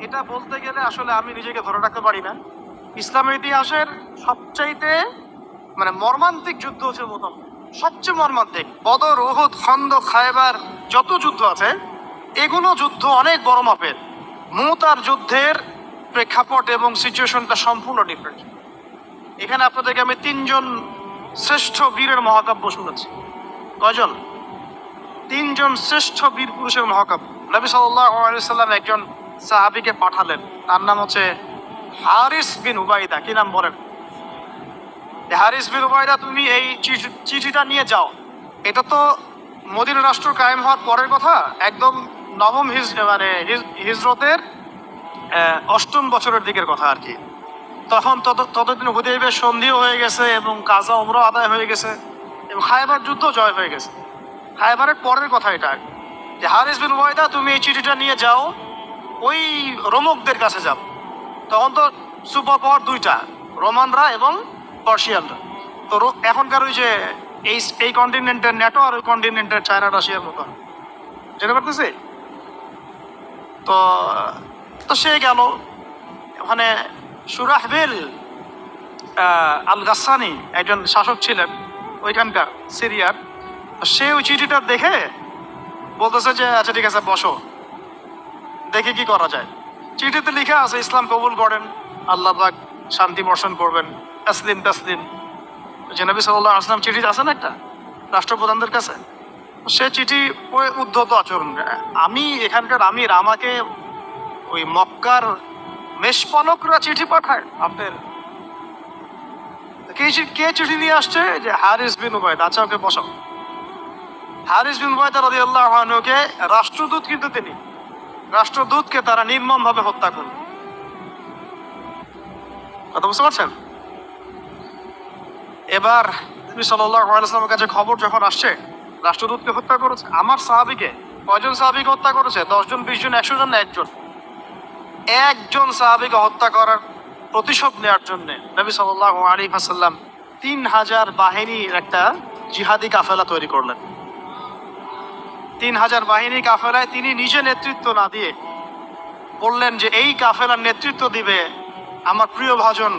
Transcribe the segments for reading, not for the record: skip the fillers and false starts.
এটা বলতে গেলে আসলে আমি নিজেকে ধরে রাখতে পারি না। ইসলামের ইতিহাসের সবচাইতে মর্মান্তিক যুদ্ধ হচ্ছে প্রথম, সবচেয়ে মর্মান্তিক। বদর, উহুদ, খন্দক, খায়বার, যত যুদ্ধ আছে এগুলো যুদ্ধ অনেক বড় মাপের। মুতার যুদ্ধের প্রেক্ষাপট এবং সিচুয়েশনটা সম্পূর্ণ ডিফারেন্ট। এখানে আপনাদেরকে আমি 3জন শ্রেষ্ঠ বীরের মহাকাব্য শুনেছি। কয়জন? 3জন শ্রেষ্ঠ বীর পুরুষের মহাকাব্য। নবী সাল্লাল্লাহু আলাইহি সাল্লাম একজন সাহাবীকে পাঠালেন, তার নাম হচ্ছে হারিস বিন উবাইদা। কি নাম বলেন? হারিস বিন উবাইদা, তুমি এই চিঠিটা নিয়ে যাও। এটা তো মদিনা রাষ্ট্র কায়েম হওয়ার পরের কথা, একদম নবম হিজরতের 8ম বছরের দিকের কথা আর কি। তখন ততদিন হুদাইবিয়ার সন্ধিও হয়ে গেছে এবং কাজা উমরা আদায় হয়ে গেছে এবং খায়বার যুদ্ধ জয় হয়ে গেছে। খায়বারের পরের কথা এটা, যে হারিস বিন উবাইদা তুমি এই চিঠিটা নিয়ে যাও, ওই রোমকদের কাছে যাও। তখন তো সুপার পাওয়ার দুইটা, রোমানরা এবং পার্সিয়ানরা। তো এখনকার ওই যে এই কন্টিনেন্টের ন্যাটো আর ওই কন্টিনেন্টের চায়না রাশিয়ার মতো, যেটা করতেছে। তো তো সে গেল ওখানে। সুরাহবিল আল গাসানি একজন শাসক ছিলেন ওইখানকার সিরিয়ার। সে ওই চিঠিটা দেখে বলতেছে যে আচ্ছা ঠিক আছে, বসো, দেখে কি করা যায়। চিঠিতে লেখা আছে ইসলাম কবুল করেন, আল্লাহ পাক শান্তি বর্ষণ করবেন, তাসলিম তাসলিম। যে নবী সাল্লাল্লাহু আলাইহি ওয়াসাল্লাম চিঠি আছে না একটা রাষ্ট্রপ্রধানদের কাছে, সে চিঠি ওই উদ্ধত আচরণ। আমি এখানকার আমির, আমাকে ওই মক্কার মেষপালকরা চিঠি পাঠায় আপনার। কে চিঠি নিয়ে আসছে? যে হারিস বিন উবাইদা। আচ্ছা, ওকে বসাও। হারিস বিন উবাইদা রাদিয়াল্লাহু আনহুকে রাষ্ট্রদূত, কিন্তু তিনি রাষ্ট্রদূতকে তারা নির্মমভাবে হত্যা করল। কথা বুঝতে পারছেন? এবার নবী সাল্লাল্লাহু আলাইহি ওয়াসাল্লামের কাছে খবর যখন আসছে রাষ্ট্রদূতকে হত্যা করেছে, আমার সাহাবীকে, কয়জন সাহাবীকে হত্যা করেছে? 10 জন, 20 জন, 100 জন না একজন সাহাবীকে হত্যা করার প্রতিশোধ নেওয়ার জন্য নবী সাল্লাল্লাহু আলাইহি ওয়াসাল্লাম 3000 বাহিনীর একটা জিহাদি কাফেলা তৈরি করলেন। 3000 বাহিনী কাফেলায় তিনি নিজে নেতৃত্ব না দিয়ে বললেন যে এই কাফেলার নেতৃত্ব দিবে আমার প্রিয় ভাজন,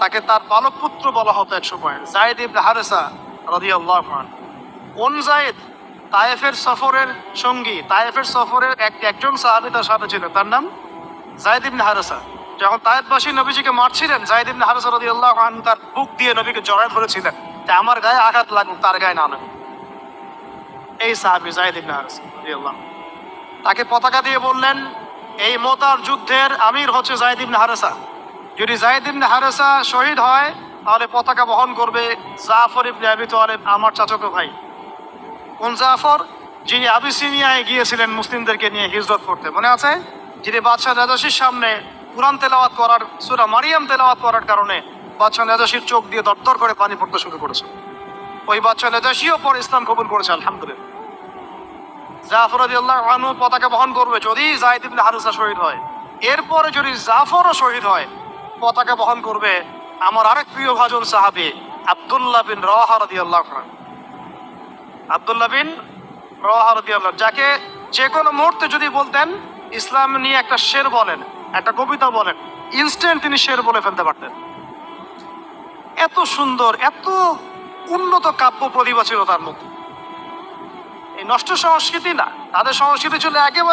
তাকে তার পালক পুত্র বলা হতো এক সময়, যায়েদ ইবনে হারেসা রাদিয়াল্লাহু আনহু। কোন যায়েদ? তায়েফের সফরের সঙ্গী, তায়েফের সফরের একজন সাহাবী তার সাথে ছিল, তার নাম যায়েদ ইবনে হারেসা। যখন তায়েফবাসী নবীজিকে মারছিলেন, যায়েদ ইবনে হারেসা রাদিয়াল্লাহু আনহু তার বুক দিয়ে নবীকে জড়ায় ধরেছিলেন যে আমার গায়ে আঘাত লাগুক, তার গায়ে না লাগুক। এই সাহাবী যায়েদ ইবনে হারেসা রাদিয়াল্লাহু, তাকে পতাকা দিয়ে বললেন এই মোতার যুদ্ধের আমির হচ্ছে যায়েদ ইবনে হারেসা। যদি যায়েদ ইবনে হারেসা শহীদ হয় তাহলে পতাকা বহন করবে জাফর ইবনে আবি তালিব, আমার চাচাতো ভাই। কোন জাফর? যিনি আবিসিনিয়ায় গিয়েছিলেন মুসলিমদেরকে নিয়ে হিজরত করতে, মনে আছে? যিনি বাদশাহ নাজাশির সামনে কুরআন তেলাওয়াত করার, সূরা মারিয়াম তেলাওয়াত করার কারণে বাদশাহ নাজাশির চোখ দিয়ে দরদর করে পানি পড়তে শুরু করেছে। ওই বাদশাহ নাজাশিও পর ইসলাম কবুল করেছে, আলহামদুলিল্লাহ। জাফর রাদিয়াল্লাহু আনহু পতাকা বহন করবে যদি যায়েদ ইবনে হারেসা শহীদ হয়। এরপরে যদি জাফরও শহীদ হয়, পতাকা বহন করবে আমার আরেক প্রিয় ভাজন সাহাবী আব্দুল্লাহ বিন রাওয়াহা রাদিয়াল্লাহু আনহু। আব্দুল্লাহ বিন রাওয়াহা রাদিয়াল্লাহু, যাকে যে কোনো মুহূর্তে যদি বলতেন ইসলাম নিয়ে একটা শের বলেন, একটা কবিতা বলেন, ইনস্ট্যান্ট তিনি শের বলে ফেলতে পারতেন। এত সুন্দর, এত উন্নত কাব্য প্রতিভা ছিল তার মধ্যে। এই নষ্ট সংস্কৃতি না, তাদের সংস্কৃতি ছিল একেবারে